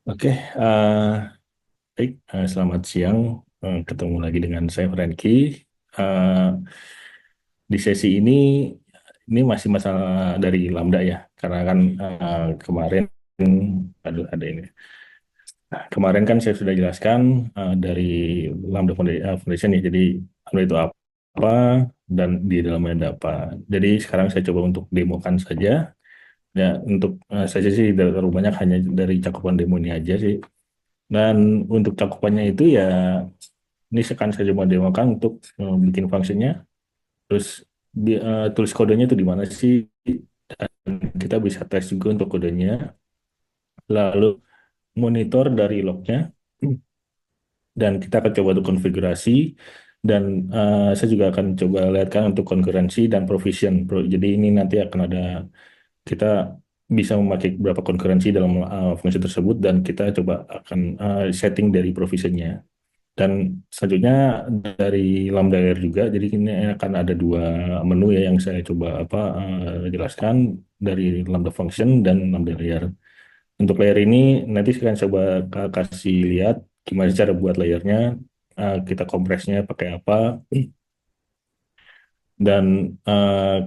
Oke, baik. Selamat siang. Ketemu lagi dengan saya Franky. Eh, di sesi ini masih masalah dari Lambda ya, karena kan kemarin, aduh ada ini. Nah, kemarin kan saya sudah jelaskan dari Lambda Foundation ya, jadi Lambda itu apa dan di dalamnya ada apa. Jadi sekarang saya coba untuk demokan saja. Ya, untuk saja sih terlalu banyak hanya dari cakupan demo ini aja sih. Dan untuk cakupannya itu ya ini sekarang saya coba demokan untuk bikin fungsinya, terus tulis kodenya itu di mana sih, dan kita bisa tes juga untuk kodenya, lalu monitor dari lognya, dan kita akan coba untuk konfigurasi, dan saya juga akan coba lihatkan untuk concurrency dan provision. Jadi ini nanti akan ada, kita bisa memakai beberapa concurrency dalam fungsi tersebut, dan kita coba akan setting dari provisionnya. Dan selanjutnya dari Lambda Layer juga, jadi ini akan ada dua menu ya yang saya coba jelaskan dari Lambda Function dan Lambda Layer. Untuk layer ini nanti saya akan coba kasih lihat gimana cara buat layernya, kita kompresnya pakai apa, dan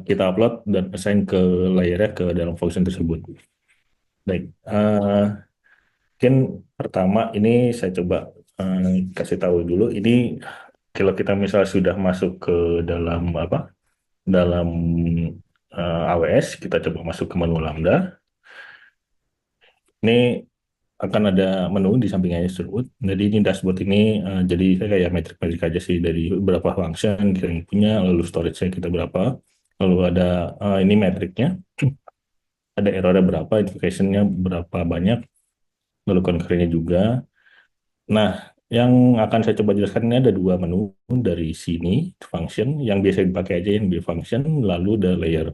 kita upload dan assign ke layernya ke dalam function tersebut. Baik, mungkin pertama ini saya coba kasih tahu dulu ini. Kalau kita misal sudah masuk ke dalam dalam AWS, kita coba masuk ke menu Lambda. Ini akan ada menu di sampingnya tersebut. Jadi ini dashboard ini, jadi saya kayak metrik-metrik aja sih dari berapa function kita yang punya, lalu storage-nya kita berapa, lalu ada ini metriknya, ada errornya berapa, invocation-nya berapa banyak, lalu concurrent-nya juga. Nah, yang akan saya coba jelaskan ini ada dua menu dari sini, function, yang biasa dipakai aja yang di function, lalu the layer.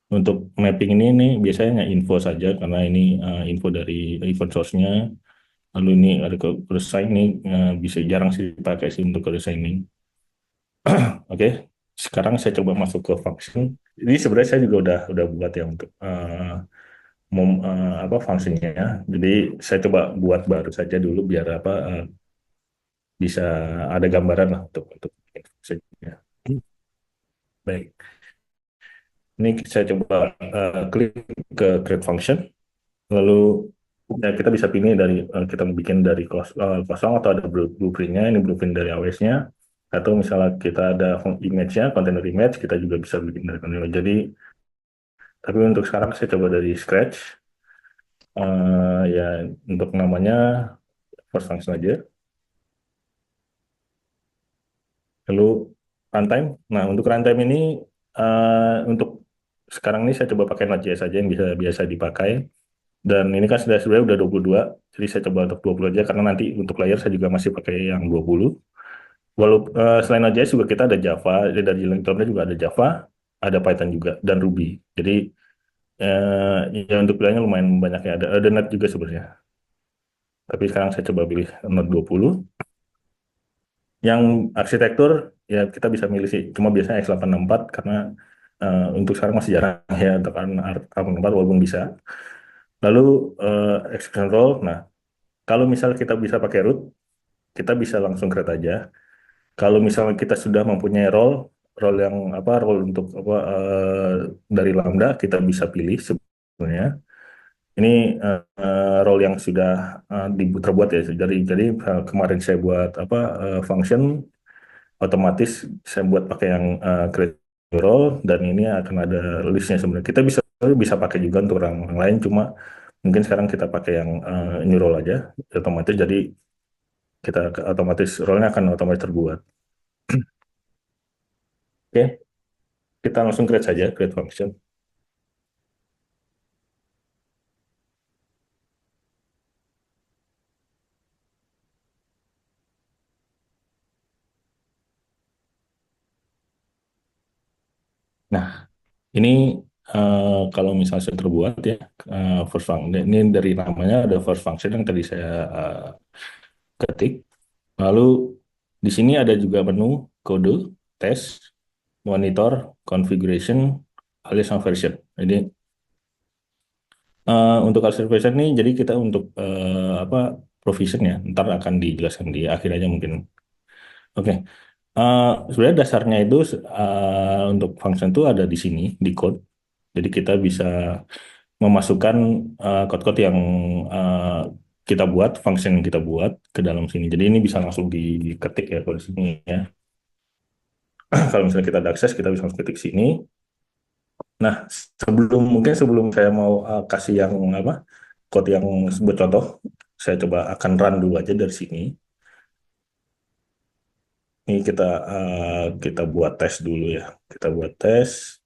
Untuk mapping ini nih biasanya nggak info saja karena ini info dari event source-nya. Lalu ini ada ke resign ini, bisa jarang sih dipakai sih untuk resigning. Oke, sekarang saya coba masuk ke function. Ini sebenarnya saya juga udah buat ya untuk apa fungsinya. Jadi saya coba buat baru saja dulu biar bisa ada gambaran lah untuk fungsinya. Baik, ini saya coba klik ke create function. Lalu ya, kita bisa pilih dari kita mau bikin dari kosong atau ada blueprintnya. Ini blueprint dari AWS-nya. Atau misalnya kita ada image-nya, container image, kita juga bisa bikin dari container image. Jadi, tapi untuk sekarang saya coba dari scratch. Ya, untuk namanya first function aja. Lalu runtime. Nah, untuk runtime ini untuk sekarang ini saya coba pakai Node.js saja yang bisa biasa dipakai. Dan ini kan sudah sebenarnya udah 22, jadi saya coba untuk 20 aja karena nanti untuk layer saya juga masih pakai yang 20. Walaupun selain Node.js juga kita ada Java, jadi dari linternya juga ada Java, ada Python juga dan Ruby. Jadi ya untuk pilihannya lumayan banyak ya. Ada Net juga sebenarnya. Tapi sekarang saya coba pilih Node 20. Yang arsitektur ya kita bisa milih sih, cuma biasanya x84 karena untuk sekarang masih jarang ya untuk x84 walaupun bisa. Lalu execution role. Nah, kalau misal kita bisa pakai root, kita bisa langsung create aja. Kalau misalnya kita sudah mempunyai role yang role untuk dari Lambda, kita bisa pilih sebenarnya. Ini role yang sudah terbuat ya. Jadi kemarin saya buat function, otomatis saya buat pakai yang create role, dan ini akan ada listnya sebenarnya. Kita bisa bisa pakai juga untuk orang lain, cuma mungkin sekarang kita pakai yang new role aja, otomatis. Jadi kita otomatis role-nya akan otomatis terbuat. Oke, kita langsung create saja, create function. Nah, ini kalau misalnya saya terbuat ya, first function, ini dari namanya ada first function yang tadi saya ketik. Lalu di sini ada juga menu kode, test, monitor, configuration, alias sama version. Jadi untuk alias version ini, jadi kita untuk apa provision ya. Ntar akan dijelaskan di akhir aja mungkin. Oke. Sebenarnya dasarnya itu untuk function itu ada di sini di code. Jadi kita bisa memasukkan code-code yang uh, kita buat, function yang kita buat ke dalam sini. Jadi ini bisa langsung diketik ya kalau di sini ya. Kalau misalnya kita ada akses, kita bisa langsung ketik sini. Nah, sebelum saya mau kasih yang apa code yang sebut contoh, saya coba akan run dulu aja dari sini. Ini kita buat tes dulu ya. Kita buat tes,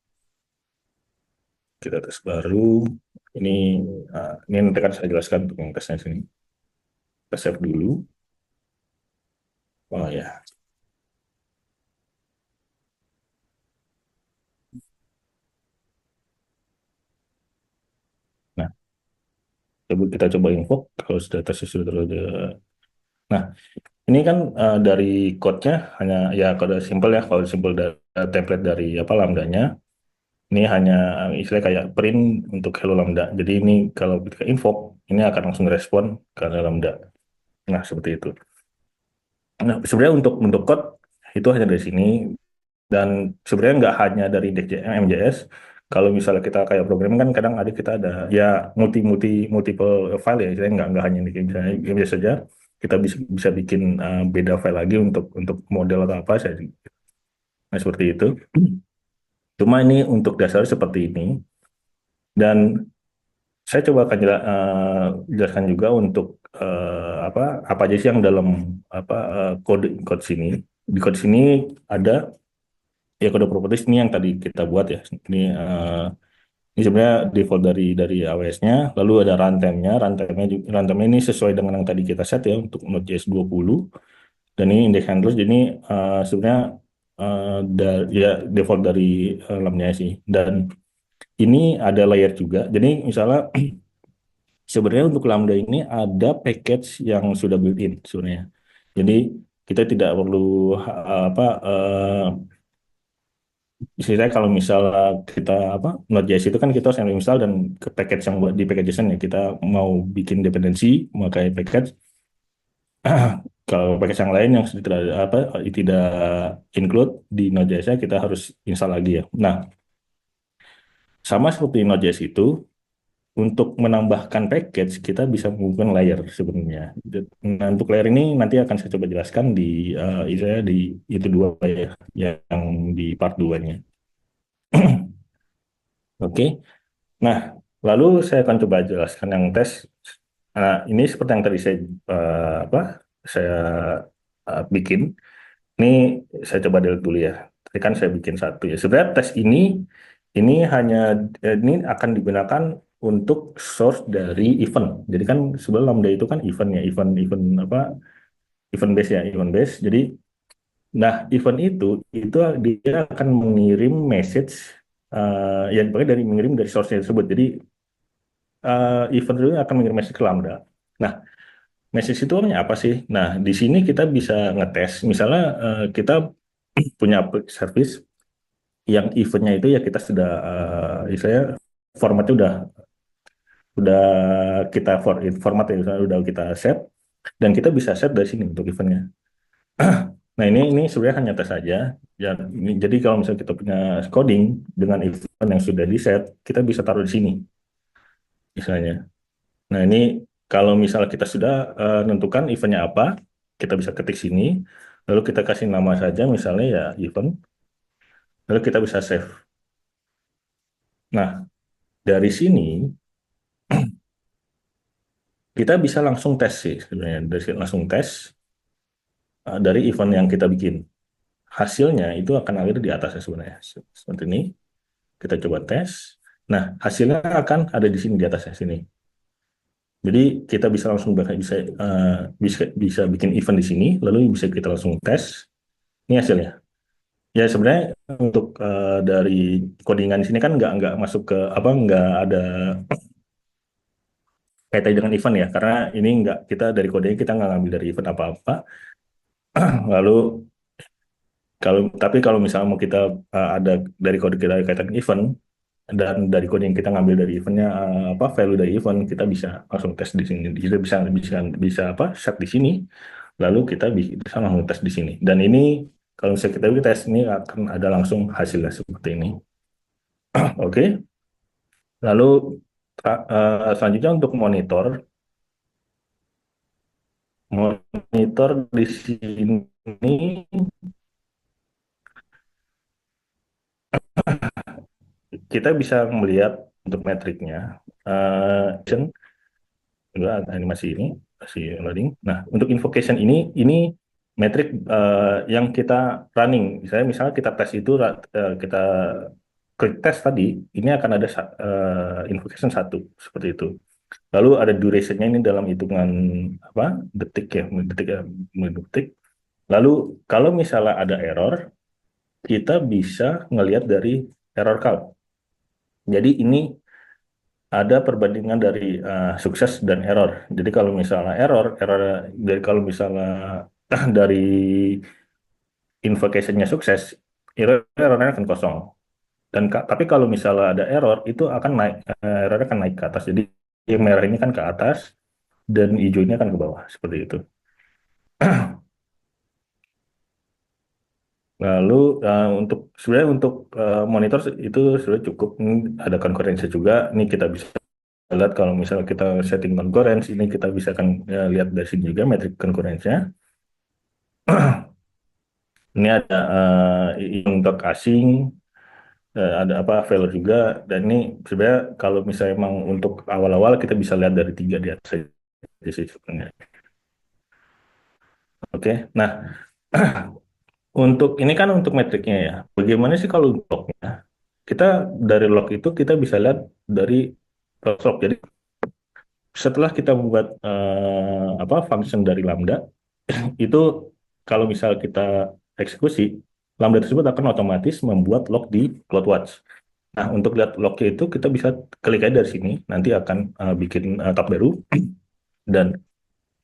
kita tes baru. Ini ini nanti kan saya jelaskan untuk yang tesnya sini. Kita save dulu. Oh ya. Nah, kita coba invoke kalau sudah tesnya sudah terlalu. Nah, ini kan dari code-nya hanya ya kode simple ya, kalau simple template dari apa lambdanya. Ini hanya istilahnya kayak print untuk hello lambda. Jadi ini kalau kita invoke, ini akan langsung respon ke lambda. Nah, seperti itu. Nah, sebenarnya untuk code itu hanya dari sini dan sebenarnya nggak hanya dari MJS. Kalau misalnya kita kayak program kan kadang ada kita ada ya multiple file ya, jadi nggak hanya di MJS saja. Kita bisa bikin beda file lagi untuk model atau apa saya. Nah, seperti itu. Cuma ini untuk dasar seperti ini dan saya coba akan jelaskan juga untuk apa aja sih yang dalam apa kode kode sini. Di kode sini ada ya kode properties ini yang tadi kita buat ya. Ini sebenarnya default dari AWS-nya. Lalu ada runtime-nya ini sesuai dengan yang tadi kita set ya untuk Node.js 20. Dan ini index handlers. Jadi sebenarnya ya default dari lambda sih. Dan ini ada layer juga. Jadi misalnya sebenarnya untuk Lambda ini ada package yang sudah built-in sebenarnya. Jadi kita tidak perlu apa istilahnya kalau misalnya kita apa Node.js itu kan kita harus install dan ke package yang buat di package JSON ya kita mau bikin dependensi memakai package. Kalau package yang lain yang tidak apa tidak include di Node.js kita harus install lagi ya. Nah, sama seperti Node.js itu untuk menambahkan package, kita bisa menggunakan layer sebenarnya. Nah, untuk layer ini nanti akan saya coba jelaskan di itu dua ya, yang di part 2-nya. Oke. Nah, lalu saya akan coba jelaskan yang tes. Nah, ini seperti yang tadi apa? Saya bikin. Ini saya coba delete dulu ya. Tadi kan saya bikin satu ya. Sebenarnya tes ini hanya ini akan digunakan untuk source dari event. Jadi kan sebelum Lambda itu kan event ya, event apa? Event base ya, event base. Jadi nah event itu dia akan mengirim message yang pokoknya dari mengirim dari source tersebut. Jadi event itu akan mengirim message ke Lambda. Nah, message itu artinya apa sih? Nah, di sini kita bisa ngetes. Misalnya kita punya service yang eventnya itu ya kita sudah istilahnya formatnya udah kita formatnya udah kita set dan kita bisa set dari sini untuk eventnya. Nah ini sebenarnya hanya tes saja. Ya, jadi kalau misalnya kita punya coding dengan event yang sudah di set, kita bisa taruh di sini misalnya. Nah ini kalau misalnya kita sudah menentukan eventnya apa, kita bisa ketik sini, lalu kita kasih nama saja misalnya ya event, lalu kita bisa save. Nah dari sini kita bisa langsung tes sih sebenarnya langsung tes dari event yang kita bikin hasilnya itu akan ada di atasnya sebenarnya seperti ini kita coba tes nah hasilnya akan ada di sini di atasnya sini jadi kita bisa langsung bisa bikin event di sini lalu bisa kita langsung tes ini hasilnya ya sebenarnya untuk dari codingan di sini kan nggak masuk ke apa nggak ada kaitannya dengan event ya karena ini nggak kita dari kodenya kita nggak ngambil dari event apa-apa lalu tapi kalau misalnya mau kita ada dari kode kita kaitan event, dan dari kode yang kita ngambil dari eventnya apa value dari event kita bisa langsung tes di sini. Kita bisa bisa bisa apa set di sini, lalu kita bisa langsung tes di sini. Dan ini kalau misalnya kita tes ini akan ada langsung hasilnya seperti ini. Oke, lalu selanjutnya untuk monitor di sini kita bisa melihat untuk metriknya. Enggak, animasi ini masih loading. Nah, untuk invocation ini metrik yang kita running. Misalnya kita tes itu kita klik tes tadi, ini akan ada invocation satu seperti itu. Lalu ada durationnya ini dalam hitungan apa detik ya, detik ya, detik. Lalu kalau misalnya ada error, kita bisa ngelihat dari error count. Jadi ini ada perbandingan dari sukses dan error. Jadi kalau misalnya error dari kalau misalnya dari invocation-nya sukses, errornya akan kosong. Dan tapi kalau misalnya ada error, itu akan naik, errornya akan naik ke atas. Jadi yang merah ini kan ke atas dan hijaunya kan ke bawah seperti itu. Lalu untuk sebenarnya untuk monitor itu sudah cukup. Ini ada konkurensi juga. Ini kita bisa lihat kalau misalnya kita setting concurrence ini kita bisa kan lihat dari sini juga metrik concurrence-nya. Ini ada untuk asing, ada apa failure juga, dan ini sebenarnya kalau misalnya emang untuk awal-awal kita bisa lihat dari tiga di atas aja sih sebenarnya. Oke, nah untuk ini kan untuk metriknya ya. Bagaimana sih kalau untuk lognya? Kita dari log itu kita bisa lihat dari log. Jadi setelah kita membuat apa function dari Lambda, itu kalau misal kita eksekusi, Lambda tersebut akan otomatis membuat log di CloudWatch. Nah, untuk lihat lognya itu kita bisa klik aja dari sini, nanti akan bikin tab baru, dan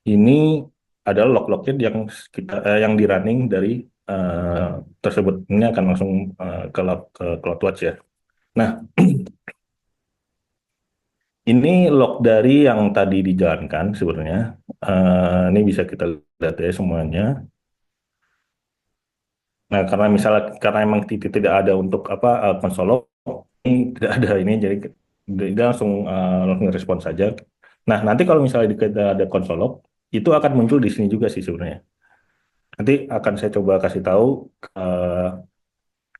ini adalah log-lognya yang yang di running dari tersebut. Ini akan langsung ke CloudWatch ya. Nah, ini log dari yang tadi dijalankan sebenarnya. Ini bisa kita lihat ya semuanya. Nah, karena misalnya karena emang tidak ada untuk apa konsol log, ini tidak ada ini, jadi dia langsung langsung respon saja. Nah, nanti kalau misalnya kita ada konsol log, itu akan muncul di sini juga sih sebenarnya. Nanti akan saya coba kasih tahu eh,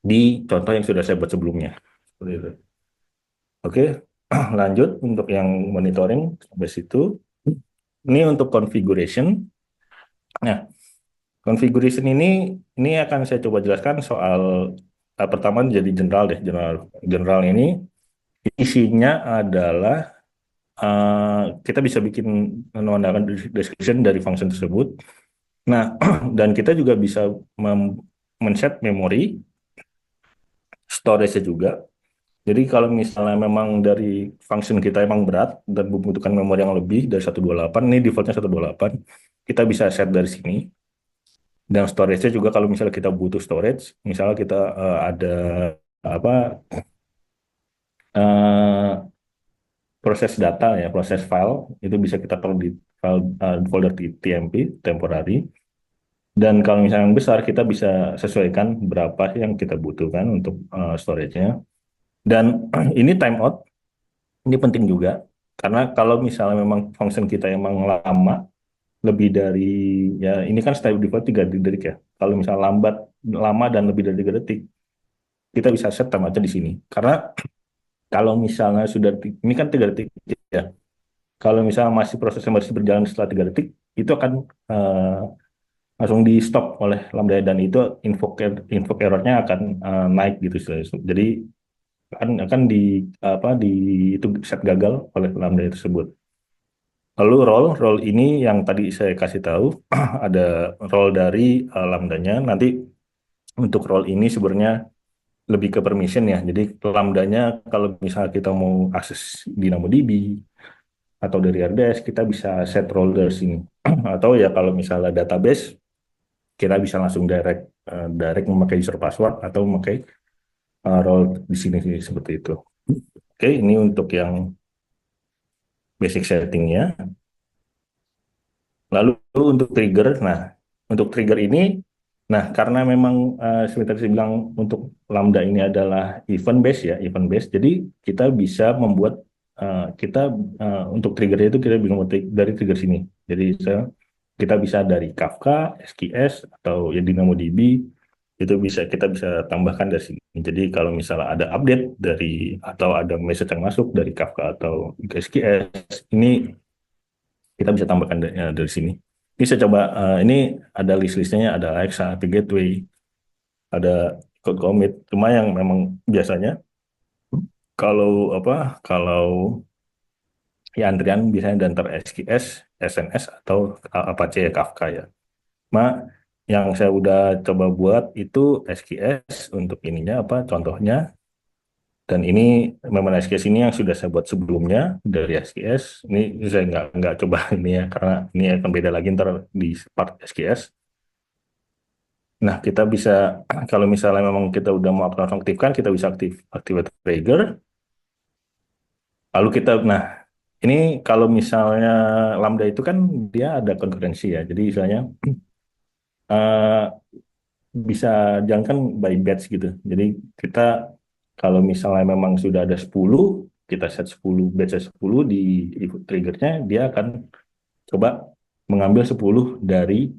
di contoh yang sudah saya buat sebelumnya. Seperti itu. Oke, lanjut untuk yang monitoring sampai situ. Ini untuk configuration. Nah, configuration ini akan saya coba jelaskan soal pertama jadi general deh. General ini isinya adalah kita bisa bikin menggunakan description dari function tersebut. Nah, dan kita juga bisa men-set memori, storage-nya juga. Jadi kalau misalnya memang dari function kita emang berat dan membutuhkan memori yang lebih dari 128, ini defaultnya 128, kita bisa set dari sini. Dan storage-nya juga kalau misalnya kita butuh storage, misalnya kita ada apa uh, proses data ya, proses file, itu bisa kita taruh di file folder di TMP, temporary. Dan kalau misalnya yang besar, kita bisa sesuaikan berapa yang kita butuhkan untuk storage-nya. Dan ini timeout, ini penting juga. Karena kalau misalnya memang function kita emang lama, lebih dari, ya ini kan step default 3 detik ya. Kalau misalnya lambat, lama dan lebih dari 3 detik, kita bisa set timeoutnya di sini. Karena kalau misalnya sudah, ini kan 3 detik ya. Kalau misalnya masih prosesnya masih berjalan setelah 3 detik, itu akan langsung di stop oleh Lambda dan itu invoke errornya akan naik gitu. Jadi akan di apa di itu set gagal oleh Lambda tersebut. Lalu role ini yang tadi saya kasih tahu ada role dari Lambda-nya. Nanti untuk role ini sebenarnya lebih ke permission ya. Jadi Lambda-nya kalau misalnya kita mau akses DynamoDB atau dari RDS kita bisa set role dari sini. Atau ya kalau misalnya database kita bisa langsung direct memakai user password atau memakai role di sini seperti itu. Oke, ini untuk yang basic settingnya. Lalu untuk trigger, nah untuk trigger ini, nah karena memang seperti tadi saya bilang untuk Lambda ini adalah event based ya, event based. Jadi kita bisa membuat kita untuk trigger itu kita bisa membuat dari trigger sini. Jadi kita bisa dari Kafka, SQS atau ya DynamoDB itu bisa kita bisa tambahkan dari sini. Jadi kalau misalnya ada update dari atau ada message yang masuk dari Kafka atau SQS ini kita bisa tambahkan dari sini. Ini saya coba, ini ada list-listnya, ada Alexa, ada Gateway, ada code commit. Cuma yang memang biasanya kalau kalau ya antrian biasanya dan ter SQS, SNS atau Apache Kafka ya. Ma, yang saya udah coba buat itu SQS untuk ininya contohnya. Dan ini memang SQS ini yang sudah saya buat sebelumnya dari SQS. Ini saya nggak coba ini ya karena ini akan beda lagi ntar di part SQS. Nah, kita bisa kalau misalnya memang kita udah mau aktifkan, kita bisa activate trigger. Lalu nah ini kalau misalnya Lambda itu kan dia ada konkurensi ya. Jadi misalnya eh, bisa jangan kan by batch gitu. Jadi kita kalau misalnya memang sudah ada 10, kita set 10 batch 10 di triggernya, dia akan coba mengambil 10 dari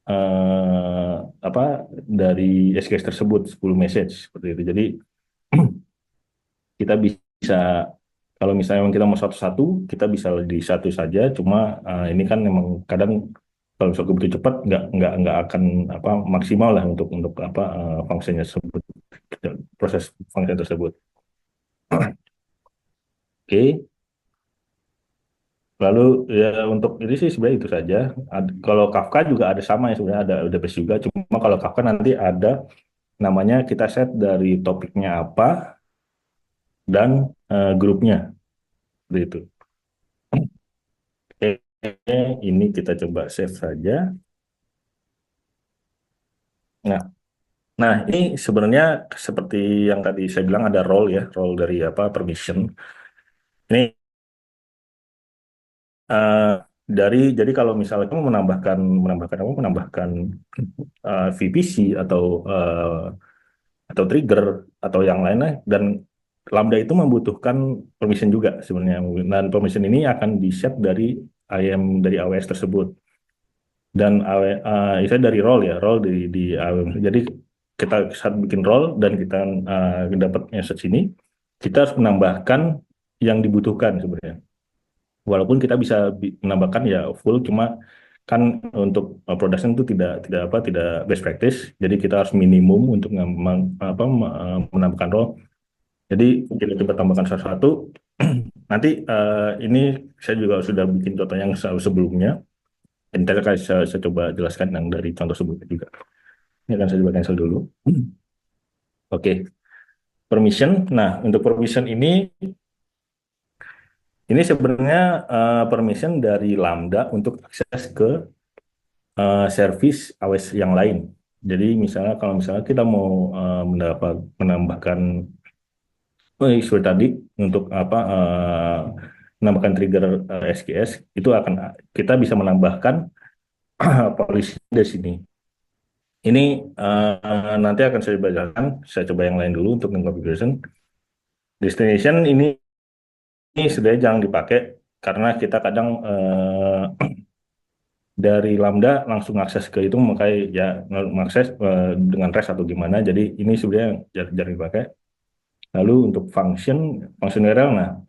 eh, apa dari SKS tersebut 10 message seperti itu. Jadi kita bisa kalau misalnya memang kita mau satu-satu kita bisa di satu saja. Cuma ini kan memang kadang kalau misalnya begitu cepat nggak akan maksimal lah untuk fungsinya tersebut, proses fungsi tersebut. Oke. Lalu ya untuk ini sih sebenarnya itu saja. Kalau Kafka juga ada sama ya sebenarnya ada base juga. Cuma kalau Kafka nanti ada namanya kita set dari topiknya apa dan grupnya seperti itu. Oke, ini kita coba save saja. Nah, nah ini sebenarnya seperti yang tadi saya bilang ada role ya, role dari permission. Ini eh, jadi kalau misalnya kamu menambahkan VPC atau trigger atau yang lainnya dan Lambda itu membutuhkan permission juga sebenarnya. Dan permission ini akan di-set dari IAM dari AWS tersebut. Dan itu dari role ya, role di AWS. Jadi kita saat bikin role dan kita dapat message ini, kita harus menambahkan yang dibutuhkan sebenarnya. Walaupun kita bisa menambahkan ya full, cuma kan untuk production itu tidak best practice. Jadi kita harus minimum untuk menambahkan role. Jadi kita coba tambahkan satu-satu. Nanti ini saya juga sudah bikin contoh yang sebelumnya. Nanti akan saya coba jelaskan yang dari contoh sebelumnya juga. Ini akan saya coba cancel dulu. Oke, permission. Nah, untuk permission ini sebenarnya permission dari Lambda untuk akses ke service AWS yang lain. Jadi misalnya kalau misalnya kita mau menambahkan seperti tadi untuk menambahkan trigger SQS itu akan kita bisa menambahkan polisi dari sini. Ini nanti akan saya bacakan. Saya coba yang lain dulu untuk configuration. Destination ini sebenarnya jangan dipakai karena kita kadang dari Lambda langsung akses ke itu makanya ya mengakses dengan REST atau gimana. Jadi ini sebenarnya jarang dipakai. Lalu untuk function URL, nah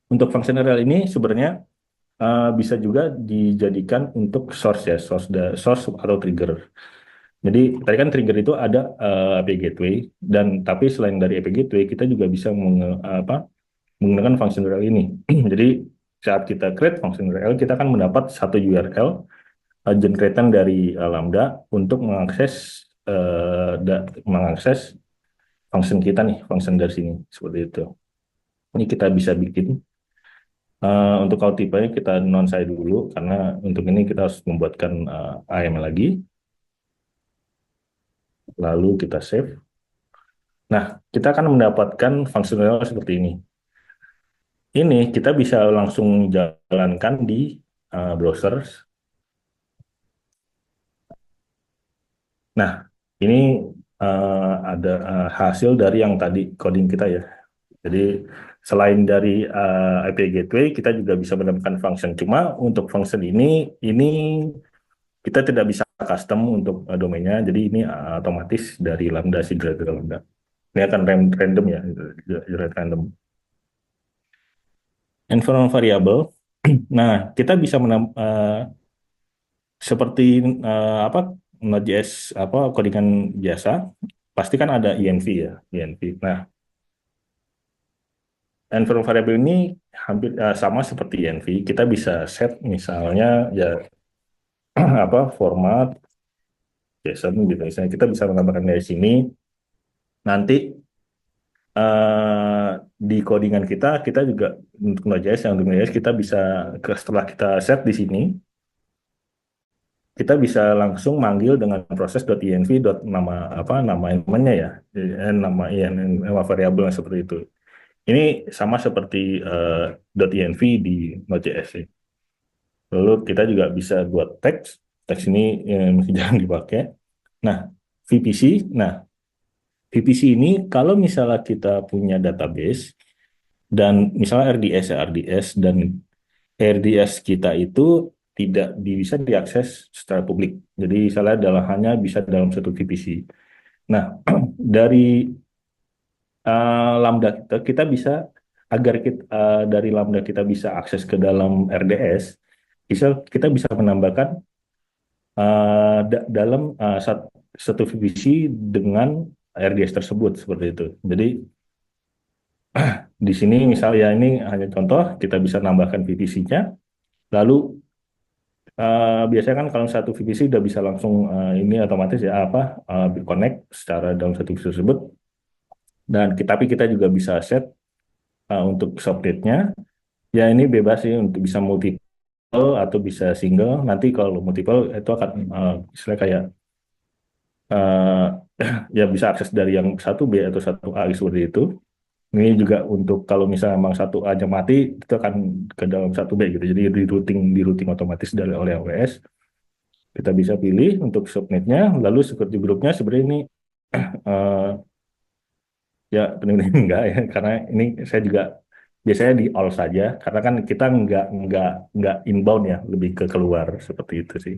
untuk function URL ini sebenarnya bisa juga dijadikan untuk source ya, source atau trigger. Jadi tadi kan trigger itu ada API Gateway dan tapi selain dari API Gateway kita juga bisa menggunakan function URL ini. Jadi saat kita create function URL kita akan mendapat satu URL generatan dari Lambda untuk mengakses function kita nih, function dari sini seperti itu. Ini kita bisa bikin untuk kalau tipenya kita non side dulu karena untuk ini kita harus membuatkan IAM lagi. Lalu kita save. Nah, kita akan mendapatkan fungsional seperti ini. Ini kita bisa langsung jalankan di browser. Nah, ini ada hasil dari yang tadi coding kita ya. Jadi selain dari API Gateway, kita juga bisa menemukan function. Cuma untuk function ini kita tidak bisa custom untuk domainnya. Jadi ini otomatis dari Lambda, si generator Lambda. Ini akan random ya, generate random. Environment variable. Nah, kita bisa seperti apa Node.js apa codingan biasa, pasti kan ada env ya, env. Nah, environment variable ini hampir sama seperti env. Kita bisa set misalnya ya apa format JSON gitu. Misalnya kita bisa menambahkan dari sini. Nanti di codingan kita juga untuk Node.js yang untuk Node.js kita bisa setelah kita set di sini, kita bisa langsung manggil dengan proses .env nama apa nama elemennya ya, nama variabel seperti itu. Ini sama seperti .env di Node.js. Lalu kita juga bisa buat teks ini jangan dipakai. Nah, VPC, nah VPC ini kalau misalnya kita punya database dan misalnya RDS ya RDS dan RDS kita itu tidak bisa diakses secara publik. Jadi misalnya adalah hanya bisa dalam satu VPC. Nah, dari Lambda kita bisa agar dari Lambda kita bisa akses ke dalam RDS, kita bisa menambahkan dalam satu VPC dengan RDS tersebut seperti itu. Jadi di sini misalnya ini hanya contoh, kita bisa nambahkan VPC-nya. Lalu biasanya kan kalau satu VPC udah bisa langsung ini otomatis ya apa connect secara dalam satu VPC tersebut. Dan tapi kita juga bisa set untuk subnet-nya. Ya ini bebas sih untuk bisa multiple atau bisa single. Nanti kalau multiple itu akan istilah kayak uh, ya bisa akses dari yang satu B atau satu A seperti itu. Ini juga untuk kalau misalnya memang satu A nya mati, itu akan ke dalam satu B gitu. Jadi di routing otomatis dari oleh AWS. Kita bisa pilih untuk subnetnya, lalu seperti grupnya sebenarnya ini uh, ya benar-benar enggak ya, karena ini saya juga biasanya di all saja, karena kan kita enggak inbound ya, lebih ke keluar seperti itu sih.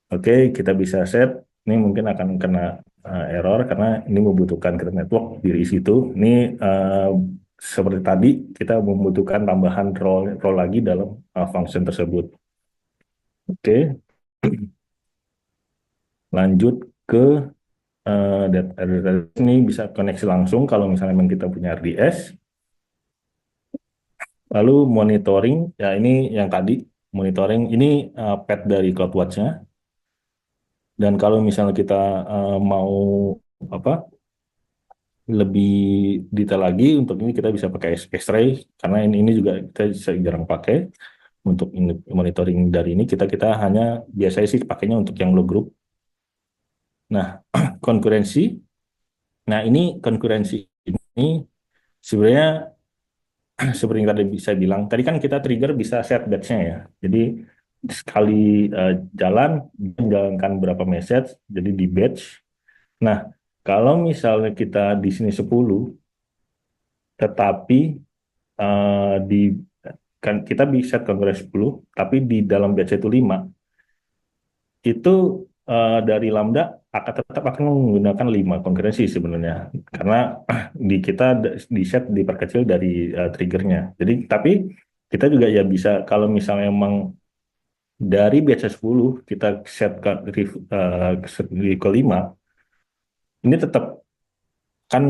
Oke, kita bisa set. Ini mungkin akan kena error karena ini membutuhkan kita network di situ. Ini seperti tadi kita membutuhkan tambahan role lagi dalam function tersebut. Oke, lanjut ke ini bisa koneksi langsung kalau misalnya memang kita punya RDS. Lalu monitoring, ya ini yang tadi monitoring ini path dari CloudWatch-nya. Dan kalau misalnya kita mau apa lebih detail lagi untuk ini kita bisa pakai X-ray karena ini juga kita jarang pakai untuk monitoring dari ini kita hanya biasanya sih pakainya untuk yang low group. Nah, konkurensi. Nah, ini konkurensi ini sebenarnya seperti yang tadi bisa bilang, tadi kan kita trigger bisa set batch-nya ya. Jadi sekali jalan, menjalankan berapa message, jadi di batch. Nah, kalau misalnya kita di sini 10, tetapi di kan kita bisa konkurensi 10, tapi di dalam batch itu 5, itu dari Lambda akan tetap akan menggunakan 5 konkurensi sebenarnya. Karena di kita di set diperkecil dari triggernya. Jadi tapi kita juga ya bisa kalau misalnya emang dari batch 10 kita set ke 5, ini tetap kan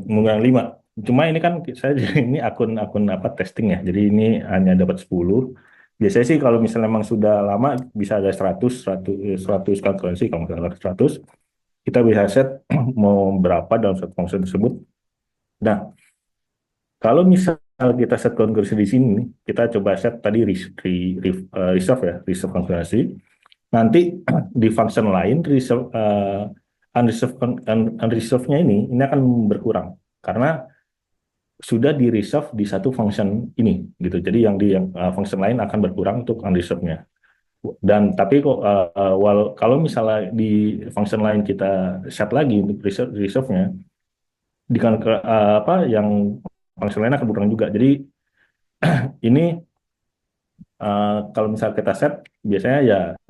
menggunakan 5. Cuma ini kan saya ini akun apa testing ya. Jadi ini hanya dapat 10. Biasanya sih kalau misalnya memang sudah lama bisa ada 100 kalkulasi kalau misalnya 100 kita bisa set mau berapa dalam satu fungsi tersebut. Nah, kalau misal kita set konkursi di sini, kita coba set tadi reserve ya, reserve konkursi. Nanti di function lain reserve unreserved-nya ini akan berkurang karena sudah di reserve di satu function ini gitu. Jadi yang function lain akan berkurang untuk unreserved-nya. Dan tapi kok kalau misalnya di function lain kita set lagi untuk reserve-nya di apa yang function lain akan berkurang juga. Jadi ini kalau misalnya kita set biasanya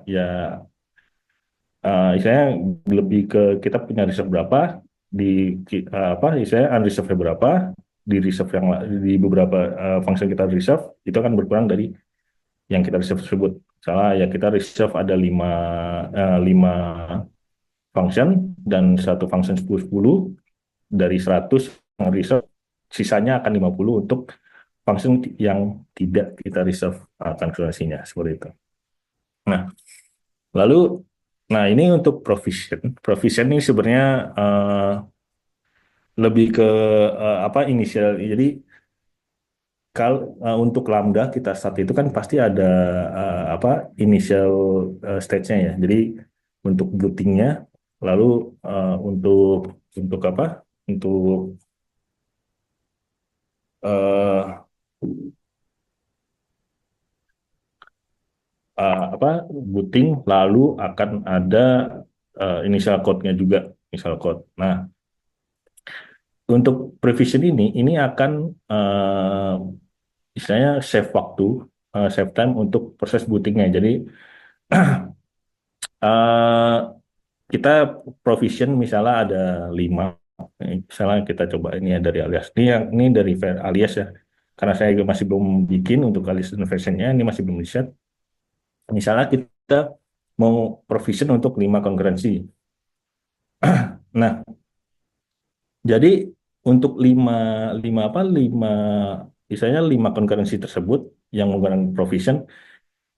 ya istilahnya lebih ke kita punya reserve berapa di apa istilahnya unreserved berapa di reserve di beberapa function kita reserve itu akan berkurang dari yang kita reserve tersebut. Salah ya kita reserve ada 5 function dan satu function 10 dari 100 yang reserve sisanya akan 50 untuk function yang tidak kita reserve kalkulasinya seperti itu. Nah, lalu nah ini untuk provision. Provision ini sebenarnya lebih ke apa inisial. Jadi kalau untuk lambda kita start itu kan pasti ada apa initial stage-nya ya. Jadi untuk bootingnya, lalu untuk apa? Untuk uh, apa booting, lalu akan ada initial code-nya juga, initial code. Nah, untuk prevision ini akan istilahnya save waktu, save time untuk proses bootingnya. Jadi eh, kita provision misalnya ada 5, misalnya kita coba ini ya dari alias. Ini dari alias ya. Karena saya masih belum bikin untuk alias versionnya, ini masih belum di set. Misalnya kita mau provision untuk 5 concurrency. Nah, jadi untuk 5 misalnya 5 concurrency tersebut yang menggunakan provision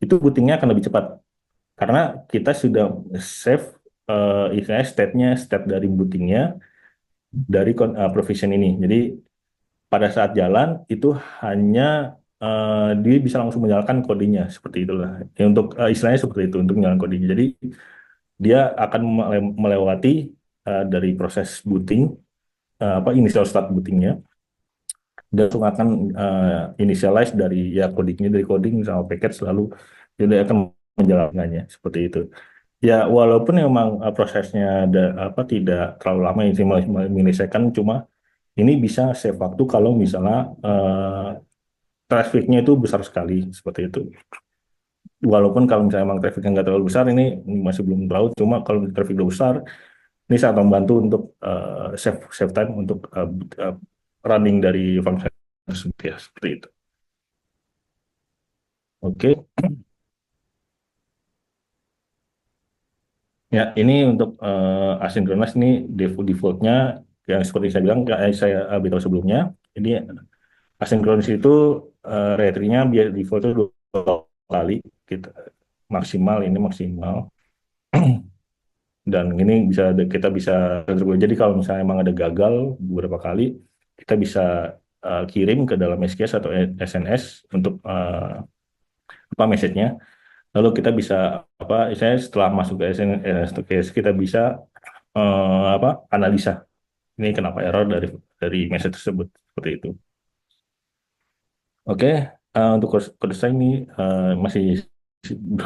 itu bootingnya akan lebih cepat karena kita sudah save istilahnya state dari bootingnya dari provision ini. Jadi pada saat jalan itu hanya dia bisa langsung menyalakan kodenya seperti itulah. Ya, untuk istilahnya seperti itu untuk menyalakan kodenya. Jadi dia akan melewati dari proses booting apa initial start bootingnya dan langsung akan initialize dari ya codingnya dari coding sama paket selalu jadi akan menjalankannya seperti itu. Ya, walaupun memang prosesnya apa tidak terlalu lama ini menyelesaikan, cuma ini bisa save waktu kalau misalnya trafficnya itu besar sekali seperti itu. Walaupun kalau misalnya memang trafficnya nggak terlalu besar, ini masih belum tahu. Cuma kalau traffic udah besar, ini sangat membantu untuk save time untuk running dari function tersebut ya seperti itu. Oke, ya ini untuk asynchronous ini defaultnya yang seperti saya bilang saya beritahu sebelumnya. Ini asynchronous itu rate-nya biar default itu 2 kali kita maksimal ini maksimal dan ini kita bisa jadi kalau misalnya emang ada gagal beberapa kali kita bisa kirim ke dalam SKS atau SNS untuk apa message-nya. Lalu kita bisa apa saya setelah masuk ke SNS kita bisa apa analisa ini kenapa error dari message tersebut seperti itu. Oke, untuk kode sign ini masih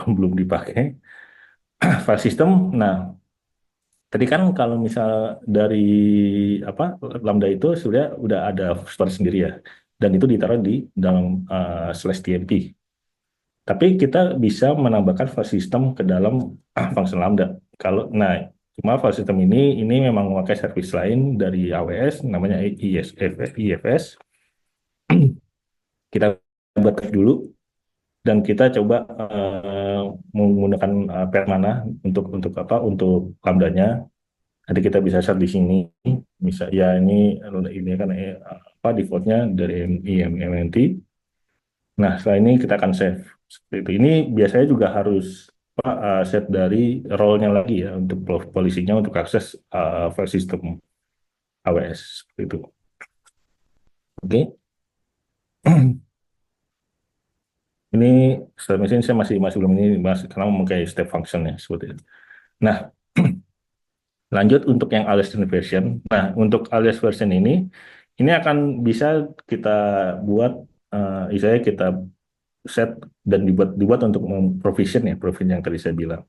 belum dipakai. File system, nah tadi kan kalau misal dari apa Lambda itu sudah udah ada store sendiri ya, dan itu ditaruh di dalam /tmp. Tapi kita bisa menambahkan file system ke dalam function Lambda. Nah cuma file system ini memang memakai service lain dari AWS namanya IFS. Kita buat dulu dan kita coba menggunakan pair mana untuk apa untuk lambdanya. Nanti kita bisa share di sini. Bisa ya ini kan apa defaultnya dari MNT. Nah setelah ini kita akan save seperti itu. Ini biasanya juga harus apa, set dari role-nya lagi ya untuk polisinya untuk akses file system AWS seperti itu. Oke. Ini setelah mesin saya masih masih belum ini masih karena memakai step function ya seperti itu. Nah Lanjut untuk yang alias version. Nah, untuk alias version ini akan bisa kita buat, misalnya kita set dan dibuat untuk provision ya, provision yang tadi saya bilang.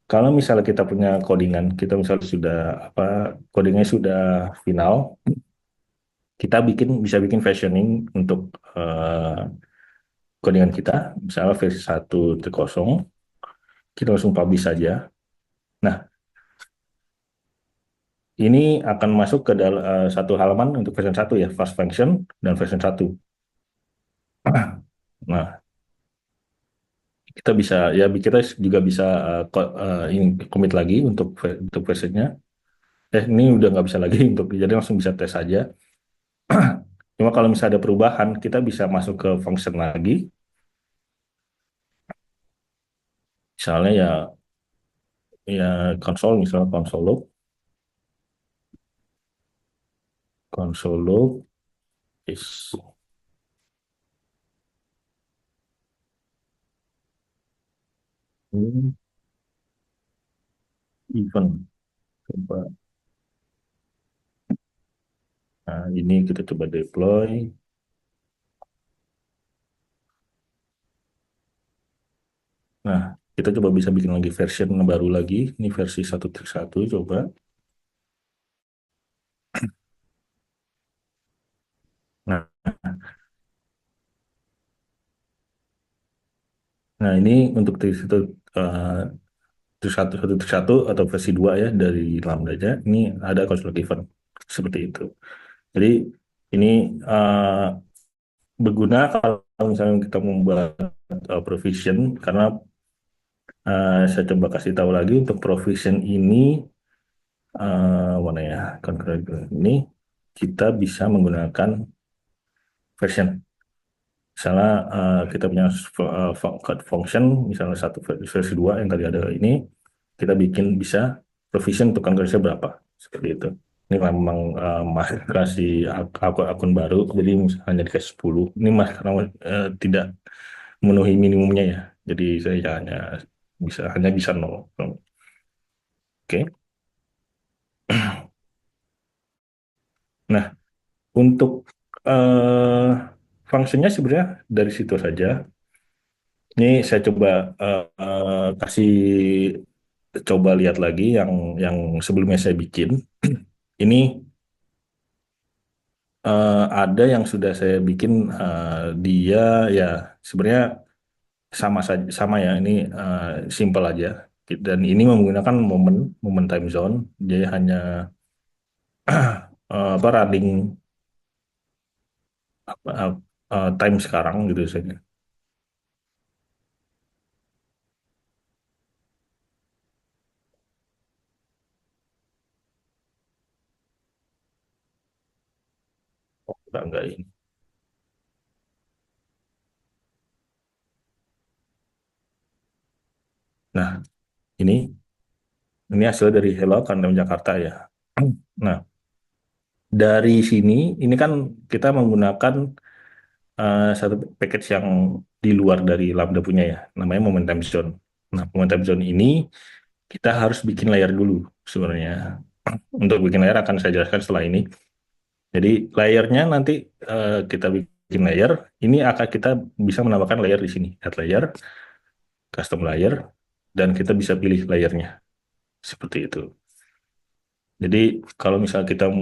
Kalau misalnya kita punya codingan, kita misalnya sudah apa, codingnya sudah final, kita bisa bikin versioning untuk codingan kita, misalnya versi 1.0, kita langsung publish saja. Nah, ini akan masuk ke dalam satu halaman untuk version 1 ya, fast function dan version 1. Nah, kita bisa ya kita juga bisa ini commit lagi untuk versinya. Ini udah nggak bisa lagi untuk jadi langsung bisa tes aja. Cuma kalau misalnya ada perubahan, kita bisa masuk ke function lagi. Misalnya ya console, misalnya console log is event. Coba, nah, ini kita coba deploy. Nah, kita coba bisa bikin lagi version baru lagi. Ini versi 1.1 coba. Nah, nah ini untuk satu atau versi 2 ya dari Lambda-nya. Ini ada console event seperti itu. Jadi ini berguna kalau misalnya kita membuat provision, karena saya coba kasih tahu lagi untuk provision ini, mana ya, concurrent ini kita bisa menggunakan version. Misalnya kita punya function, misalnya versi 2 yang tadi ada ini, kita bikin bisa provision untuk concurrency berapa, seperti itu. Ini memang kasih akun baru, jadi hanya dikasih 10. Ini karena tidak memenuhi minimumnya ya, jadi saya hanya bisa 0. Oke. Nah, untuk eh, fungsinya sebenarnya dari situ saja. Ini saya coba kasih coba lihat lagi yang sebelumnya saya bikin. Ini ada yang sudah saya bikin, dia ya sebenarnya sama saja, sama ya, ini simple aja. Dan ini menggunakan momen momen time zone, jadi hanya apa, running time sekarang gitu saja. Oh, enggak ini. Nah, ini ini hasil dari Hello Kandang Jakarta ya. Nah, dari sini ini kan kita menggunakan satu package yang di luar dari Lambda punya ya, namanya Momentum Zone. Nah, Momentum Zone ini kita harus bikin layer dulu sebenarnya. Untuk bikin layer akan saya jelaskan setelah ini. Jadi layernya nanti kita bikin layer, ini akan kita bisa menambahkan layer di sini, add layer, custom layer, dan kita bisa pilih layernya seperti itu. Jadi kalau misalnya kita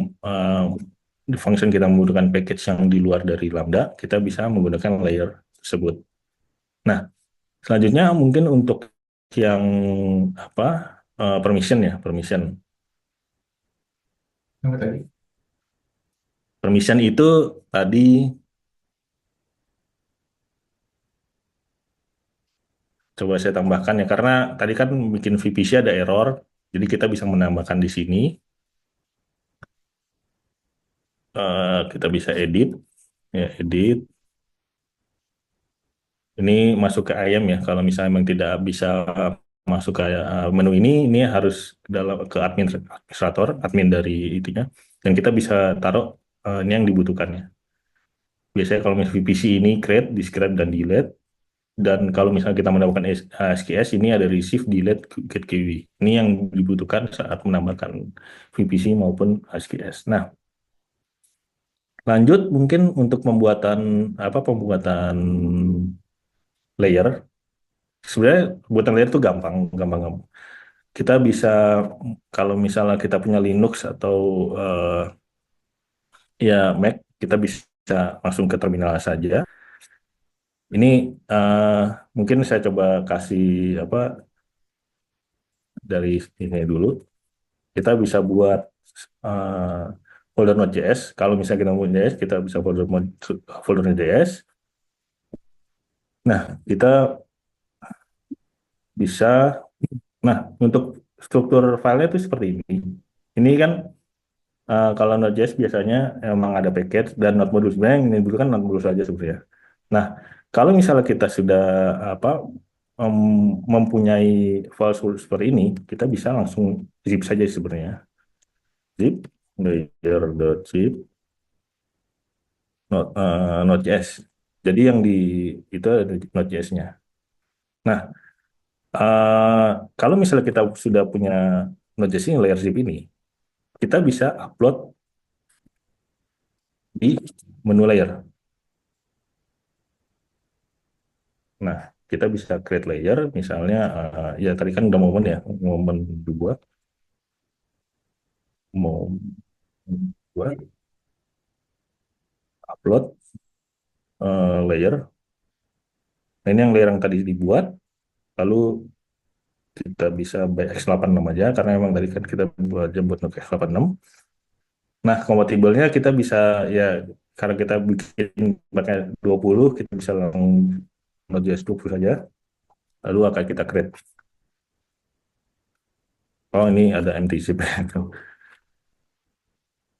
di function kita menggunakan package yang di luar dari Lambda, kita bisa menggunakan layer tersebut. Nah, selanjutnya mungkin untuk yang apa, permission ya, permission. Apa tadi? Permission itu tadi coba saya tambahkan ya, karena tadi kan bikin VPC ada error, jadi kita bisa menambahkan di sini. Kita bisa edit, ya edit. Ini masuk ke IAM ya. Kalau misalnya memang tidak bisa masuk ke menu ini harus ke administrator, admin dari itunya. Dan kita bisa taruh ini yang dibutuhkannya. Biasanya kalau misalnya VPC ini create, describe, dan delete. Dan kalau misalnya kita menambahkan SKS, ini ada receive, delete, get query. Ini yang dibutuhkan saat menambahkan VPC maupun SKS. Nah, lanjut mungkin untuk pembuatan layer. Sebenarnya pembuatan layer itu gampang, gampang. Kita bisa kalau misalnya kita punya Linux atau ya Mac, kita bisa langsung ke terminal saja. Ini eh, mungkin saya coba kasih apa dari ini dulu. Kita bisa buat eh, folder Node.js. Kalau misalnya kita mau Node.js, kita bisa folder Node.js. Nah, kita bisa, nah untuk struktur filenya itu seperti ini. Ini kan kalau Node.js biasanya emang ada package dan Node module. Sebenarnya yang ini dulu kan Node module saja sebenarnya. Nah, kalau misalnya kita sudah apa mempunyai file seperti ini, kita bisa langsung zip saja sebenarnya. Zip layer.zip Node.js. Jadi yang di itu ada Node.js-nya. Nah, eh, kalau misalnya kita sudah punya Node.js ini, layer zip ini, kita bisa upload di menu layer. Nah, kita bisa create layer, misalnya, ya tadi kan udah momen ya, momen dua, mau dua, upload layer. Nah, ini yang layer yang tadi dibuat, lalu kita bisa by X86 aja, karena memang tadi kan kita buat jemput untuk X86. Nah, kompatibelnya kita bisa, ya, karena kita bikin pakai 20, kita bisa langsung Node.js 20 saja, lalu akan kita create. Oh, ini ada empty zip.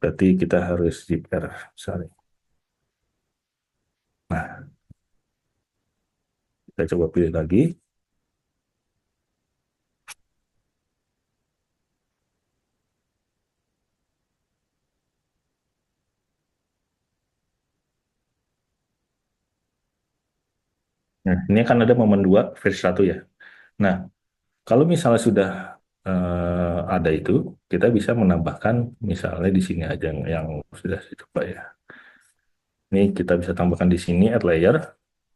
Berarti kita harus zip R, sorry. Nah, kita coba pilih lagi. Nah, ini kan ada momen 2 versi 1 ya. Nah, kalau misalnya sudah ada itu, kita bisa menambahkan misalnya di sini aja yang sudah saya coba ya. Ini kita bisa tambahkan di sini add layer,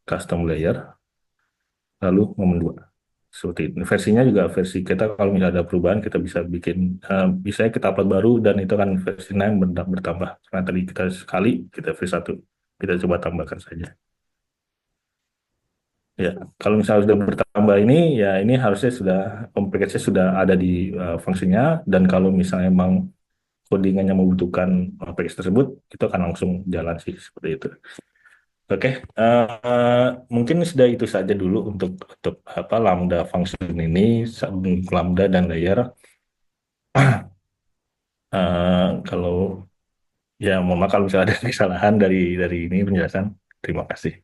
custom layer, lalu momen 2. Seperti ini. Versinya juga versi kita kalau misalnya ada perubahan kita bisa bikin, bisa kita upload baru dan itu kan versinya yang bertambah. Karena tadi kita sekali, kita versi 1. Kita coba tambahkan saja. Ya, kalau misalnya sudah bertambah ini, ya ini harusnya sudah package sudah ada di fungsinya, dan kalau misalnya memang codingannya membutuhkan package tersebut, itu akan langsung jalan sih seperti itu. Oke, mungkin sudah itu saja dulu untuk apa Lambda function ini, Lambda dan layer. Kalau ya mohon maaf kalau misalnya ada kesalahan dari ini penjelasan. Terima kasih.